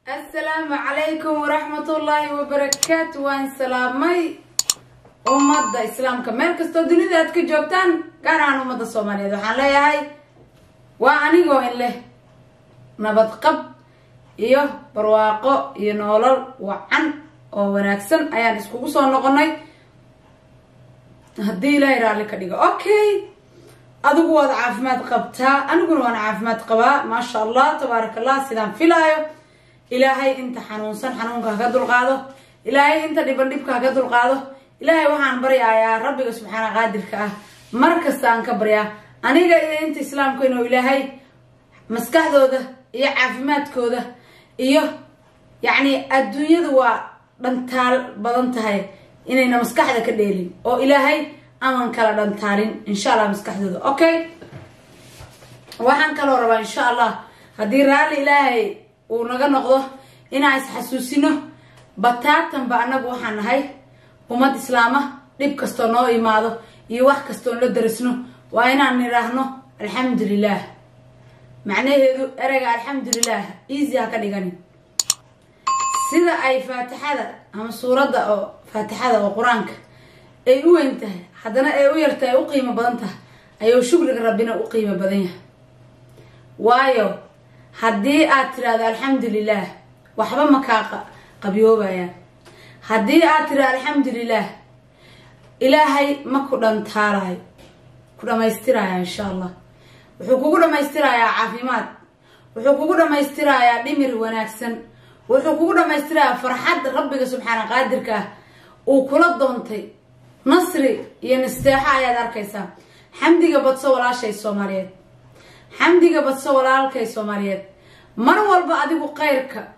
السلام عليكم ورحمة الله وبركاته. وان سلامي أمضى إسلام كمال كستودني ذات كجوبتان كان عن أمضى الصومالية ذو حان لي هاي واني قوين له نبات قب إيوه برواقو ينولل وعن وناكسن أيان اسكوكو صون نقناي هدي لا يرالي كديقو أوكي أدوكو وضع عافمات قبتا أنا قلوا أنا عافمات قبا ما شاء الله تبارك الله سيدان فيلايو إلهي انت حنونسان حنونك هكذا القاضو إلهي انت دبندبك هكذا القاضو إلهي وحان بريا يا ربك سبحانه قادرك مركز تانك بريا أنيقا إذا انت إسلام كينو إلهي مسكح ذوده إيا عافمات كوده إيوه يعني الدنيا ذو دانتال بدانتهاي إنينا مسكح ذا كديلين أو إلهي أمان كلا دانتالين إن شاء الله مسكح ذوده أوكي وحان كلا ربا إن شاء الله هدي رالي إلهي ونقا نقضه إنا إسحسوسينه بطاقتن بأنك وحان هاي ومد إسلامه لب كستو نو إماده يوح كستو ندرسنه وإنا نراهنه الحمد لله معناه هذو أرجع الحمد لله إيزي هكذا يعني سيدا أي فاتحة هم سورة أو فاتحة أو قرآنك أيوه أنت حدنا أيوه يرتاي أقيمة بدنته أيوه شكرك ربنا أقيمة بدنها وايو هدي أترى الحمد لله وحبا مكاقة قبيوبا يا هدي أترى الحمد لله إلهي ما كدن تاراي كدن ما يسترايا إن شاء الله وحقوقنا ما يسترايا عافيمات وحقوقنا ما يسترايا دمر وناكسن وحقوقنا ما يسترايا فرحات ربك سبحانه قادرك وكل الضنطي نصري ينستيحا يا داركيسا حمدك بتصور على شيء سوماليات حمدك بتصور على كي سوماليات مرور بعدك وقيرك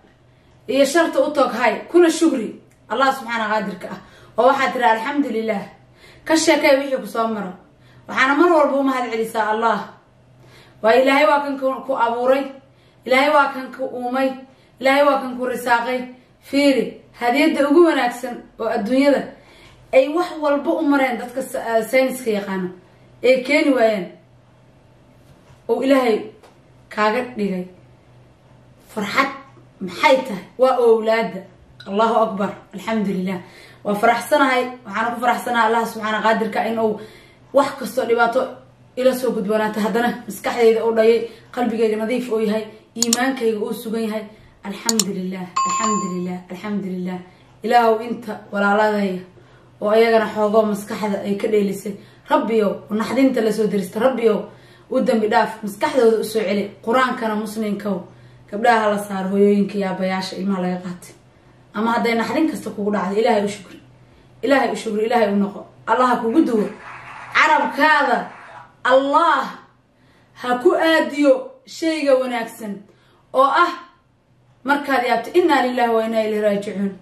هي شرط أوتوك هاي كل الشكري الله سبحانه قادرك وواحد ترى الحمد لله كشكاي ويحك صامرة وحنا مرور بوم هذا عيسى الله وإلهي واكن كو أبوري إلهي واكن كو أمي إلهي واكن كو رساقي فيري هذه الدقوة ناكسن والدنيا ده أي واحد والبو أمرين دتك ساينس خيقانه أي كاني وين وإلهي كاغر ديغي فرحت محيته وأولاده الله أكبر الحمد لله وفرح سنة هاي وحنا فرح سنة الله سبحانه قادر كأنه وحك الصليباتو إلى سوق دبنات هدنا مسكح إذا أودي قلبي نظيف أوي هاي إيمانك يقول سجين هاي الحمد لله الحمد لله الحمد لله إله أنت ولا لا ذي وأيقنا حوضا مسكح أي كده لسه ربيو ونحدين تلسو درست ربيو ودم بداف مسكح ذو سعلي قرآن كان مسلم كو قبلها هلا صار هو ينك يا بياش إما لا يقات أما هذا نحدين كستقول على إلهي وشكر إلهي وشكر إلهي ونقى الله كوجدو عرب كذا الله هكو آديو شيء وناكسن أو مركز يابت إنا لله وإنا إليه راجعون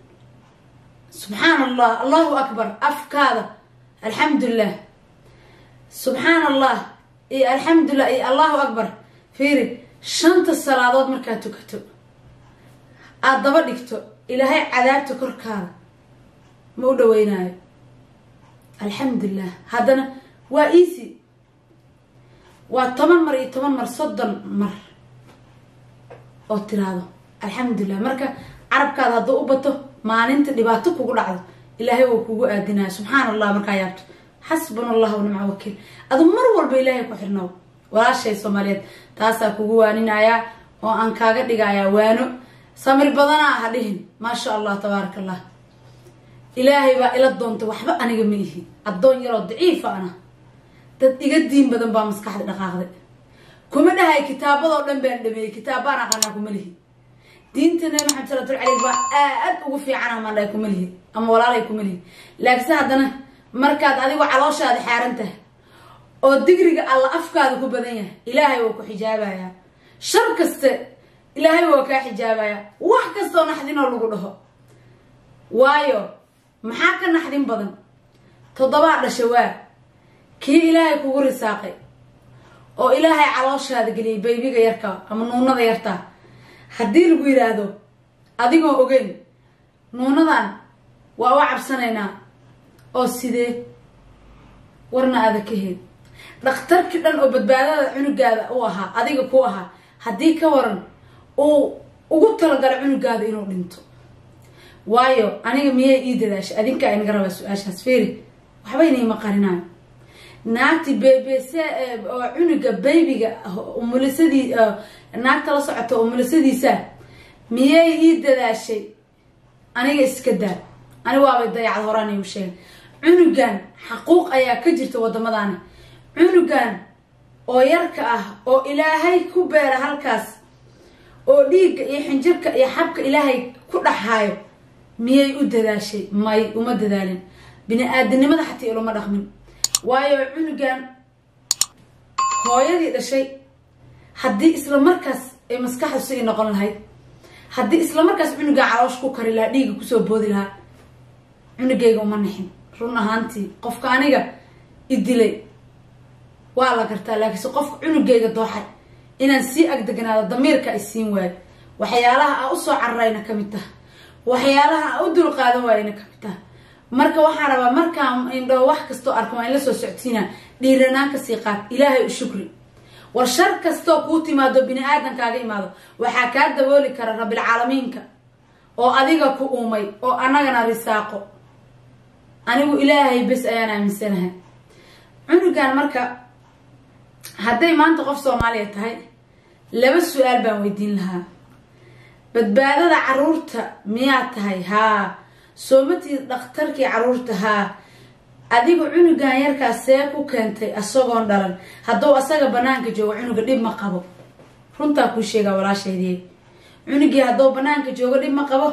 سبحان الله الله أكبر أفكار الحمد لله سبحان الله إيه الحمد لله إيه الله أكبر فيري شنط الصلاة مركز تكتب الضبط دكتو إلهي عذاب تكركها مودة ويناي الحمد لله هذا وإيسي وطمن مر صدن مر أو ترى الحمد لله مركا عرب كذا ضوبته ما أنت دباتك وقول عذ إلهي وكوجو أدنى سبحان الله مركا يابت حسبنا الله ونعم وكيل أذو مرور بإلهي كحرناو ولا شيء سوماليات تاسا كوجو أنينايا وأنكاجا دقايا وانو سمر بدنا هذين ما شاء الله تبارك الله إلهي بقى إلى الدون توحبا أنا جميله الدون يرى ضعيف أنا تقديم بدن بامسكح دقاقة كم ده هاي كتاب الله ولم بيندمي كتاب أنا قناة كمله دينتنا محمد صلى الله عليه وسلم وفي عنها ما لا يكمله أما ولا لا يكمله لكن هذا مركز هذه وعلى شاد حارنته والدقرق الله أفكار كبدنيا إلهي وكو حجابها شركست إلهي وكا حجابها وحكستو نحدين ولقوله وايو محاكا نحدين بدن تضبع لشواب كي إلهي كوغوري ساقي أو إلهي علاش هذا قلي بيبيغا يركا أما نونا ذا يرتا حدي لقو يرادو أديقو أوغين نونا ذان وأوعب سنينا أو سيدي ورنا هذا كهين دكتور كدن أو بدبادة عنو قادة أوها أديقو كوها حدي كورن ugu talagalay cunugaada inuu dhinto waayo aniga miyay ii dadaashay adinka ay naga rabaa su-aashaas fiiri waxba inayma qarinayo naagti BBC oo cunuga baybiga umulisadii naagta la socoto umulisadiisa miyay ii dadaashay aniga iska daa ani waabay dayacad horaan igu sheegay cunugan xaquuq ayaa ka jirta wadamadaani cunugan oo yarka ah oo ilaahay ku beera halkaas oo dhiigga iyo xinjirka iyo xabka ilaahay ku dhaxaayo miyay u dadaashay may uma dadaalin bini aadanimada xataa iloma dhaqmin waayo cunugan hooyadii dhashay haddii isla markaas ay maskaxdu si noqon lahayd haddii isla markaas cunugan caloosh ku kari lahaa dhiigga kusoo boodi lahaa cunugayga uma nixin run ahaantii qofka aniga idilay waa la gartaa laakiinse qofka cunugayga dooxay inaan sii agdeganaado damiirka ay siin waayo waxyaalaha aan usoo cararayna ka mid taha waxyaalaha aan u dulqaadan waayna ka mid taha marka waxaan rabaa markaan indhoo wax kastoo arko waa in la soo socodsiinaa dhiiranaan kasii qaad ilaahay u shukri war shar kastoo kuu timaado bini aadankaaga imaado waxaa kaa dabooli kara rabbilcaalamiinka oo adiga ku uumay oo annagana risaaqo anigu ilaahay bes ayaan aaminsanahay cunugan marka hadday maanta qof Soomaaliya tahay laba su'aal baan weydiin lahaa badbaadada caruurta miyaa tahay haa soomatii dhakhtarkii caruurta haa adigu cunugan yarkaas see ku keentay asagoon dhalan hadduu asaga banaanka joogo cunuga dhib ma qabo runtaa ku sheegaa walaashaydii cunugii hadduu banaanka joogo dhib ma qabo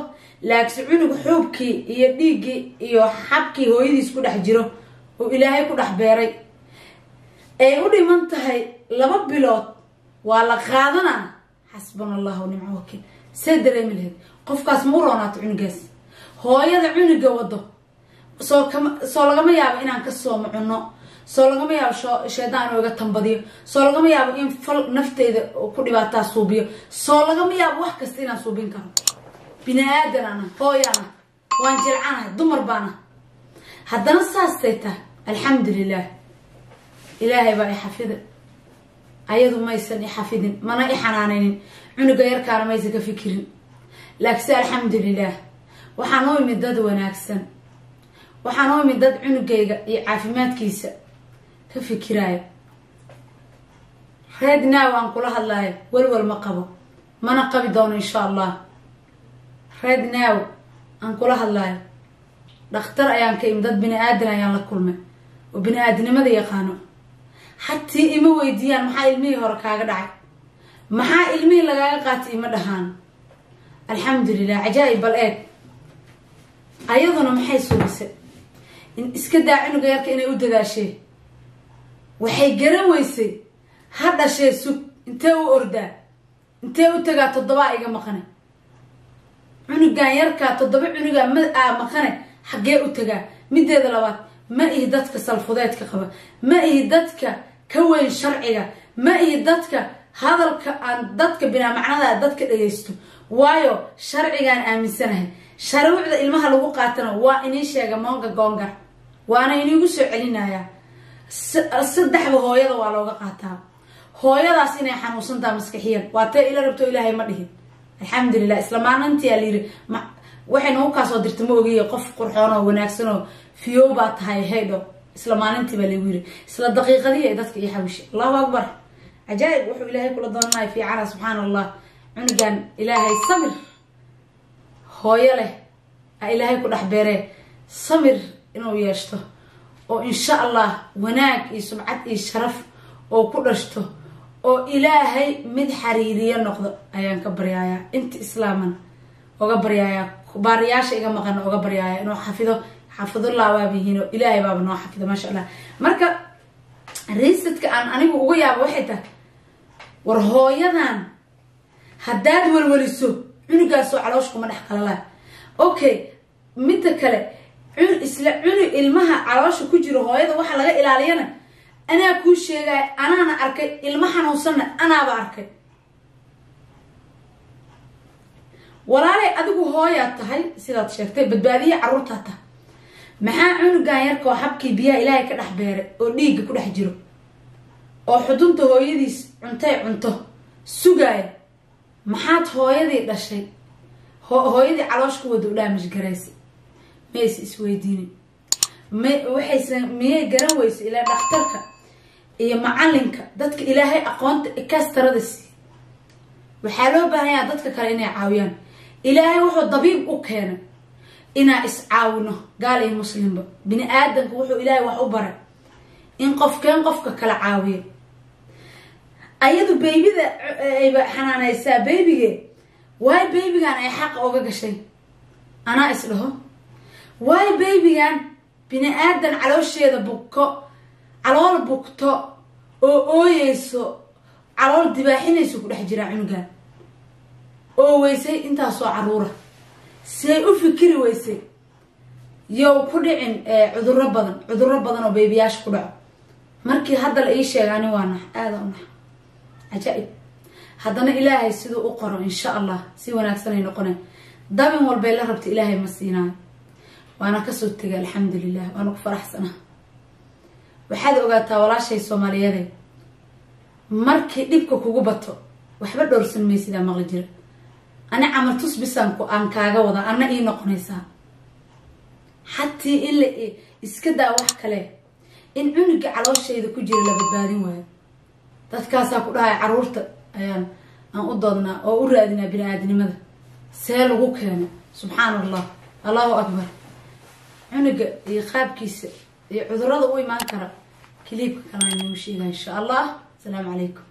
laakiin cunug xuubkii iyo dhiiggii iyo xabkii hooyadiis ku dhex jiro oo ilaahay ku dhex beeray ay u dhiman tahay 2 bilood waa la qaadanaa xasbunallahu wa ni'mal wakiil sadre milad qofkaas ma roonaato cunugaas hooyada cunuga wado soo lagama yaabo inaan ka soo macuno soo lagama yaabo sheedaan ooga tambadiyo soo lagama yaabo in fal nafteeda ku dhibaataa suubiyo soo lagama yaabo wax kasta inaan suubin karo bini aadan ana hooyana waan jilcanahay dumar baana haddana saastayta alxamdulilah ilaahay baa i xafida ayadu maysan i xafidin mana i xanaanaynin cunuga yarkaana maysan ka fikirin laakiin alxamdulilah waxaan u imid dad wanaagsan waxaan u imid dad cunugayga iyo caafimaadkiisa ka fikiraayo reednaa waan kula hadlayo walwal ma qabo mana qabi doono insha allah reednaaw aan kula hadlayo dhakhtar ayaan ka imid dad bini aadan ayaan la kulmay oo bini aadanimada yaqaano حتى إما ويديان محا إلمي هوركاغا دعي محا إلمي لغاغا قاتي إما دهان الحمد لله عجائب بالآد أيضا محا يسوبس إن إسكدا عنو غيرك إني أددا شيء وحي قرويسي هذا شيء سوك انتو أردا انتو تقا تضباء إيقا مقنة عنو غيرك تضباء عنو غيرك مقنة حقيا أتقا مدى دلوات ما إهدتك صلفوداتك قبا ما إهدتك كوين شرعية ما إهدتك هذا عن دتك بنا معناه دتك دغيستو وايو شرعيان آمنسنه شروع ilmaha lagu qaatana waa inay sheega moonga goonga waana inay ugu soo celinaya saddexba hooyada waa looga qaataa hooyadaas inay xanuunsantaa maskaxiyan waa taa ila rabto ilaahay ma dhihin alxamdulillah islamaanantii aliir waxay noo ka soo dirtay ma ogiyo qof qurxoon oo wanaagsan oo fiyooba tahay heedo islamaanantii baa leeyihiin isla daqiiqadii ay dadka iyo xawish Allahu akbar عجائب وحو إلهي كل ضلنا في عنا سبحان الله عنقان إلهي صمر هويا له إلهي كل أحباره صمر إنه يشته وإن شاء الله وناك يسمعت يشرف وكلشته وإلهي مد حريريا نقض أيان كبريايا أنت إسلاما وكبريايا بارياش إيجا مغنى وكبريايا إنه حفظ الله وابيهينه إلهي باب إنه حفظه ما شاء الله مركا ريستك أنا ويا وحدة ورهايدان هداد والولسو عنو قاسو علوشكم من أحكال الله أوكي متى كلا عنو إلمها علوشو كجي رهايدا وحا لغا إلاليانا أنا أكون شيء أنا أركي إلمها نوصلنا أنا بأركي ورالي أدقو هايا تهي سيدات شيرتي بدبادية عرورتها maxaa cunugan yarka oo xabkii biyaha ilaahay ka dhax beeray oo dhiigga ku dhex jiro oo xudunta hooyadiis cuntay cunto sugaaya maxaad hooyadii dhashay hooyadii caloosh ku wada u dhaamish garaysay mays isweydiinin miyay garan weysa ilaa dhakhtarka iyo macalinka dadka ilaahay aqoonta kastarada sii waxaa loo baahan yahay dadka kale inay caawiyaan ilaahay wuxuu dabiib u keenay inaa iscaawino gaal iyo muslimba bini aadamku wuxuu ilaahay wax u baray in qofka kala caawiyo ayadu baybida ay xanaanaysaa baybige waay baybigan ay xaq uga gashay anaa is dhaho waay baybigan bini aadan caloosheeda bukko calool bukto oo ooyeyso calool dibaaxinayso ku dhex jira cunugan oo weysay intaasoo caruura say u fikiri weysay yow ku dhicin cudurro badan oo baybiyaasha ku dhaco markii hadda la ii sheegaani waa nax aada u nax cajaa'ib haddana ilaahay siduu u qoro insha allah si wanaagsan ay noqoneen dabin walbay la rabta ilaahay ma siinaayo waana kasoo tegay alxamdulilah waana ku faraxsanaa waxaad ogaataa walaashay soomaaliyeed markii dhibka kugu bato waxba dhowrsan maysidaa maqli jira ani camal tus bisaanku aan kaaga wada anna ii noqonaysaa xatii in la iska daa wax kale in cunuga calooshayda ku jira la badbaadin waayo dadkaasaa ku dhahay caruurta ayaan u doodnaa oo u raadinaa bini aadnimada see lagu keeno subxaan allah allahu akbar cunuga iyo qaabkiisa iyo cudurrada u imaan kara kiliibka kalena inuu sheegaa insha allah asalaamu calaykum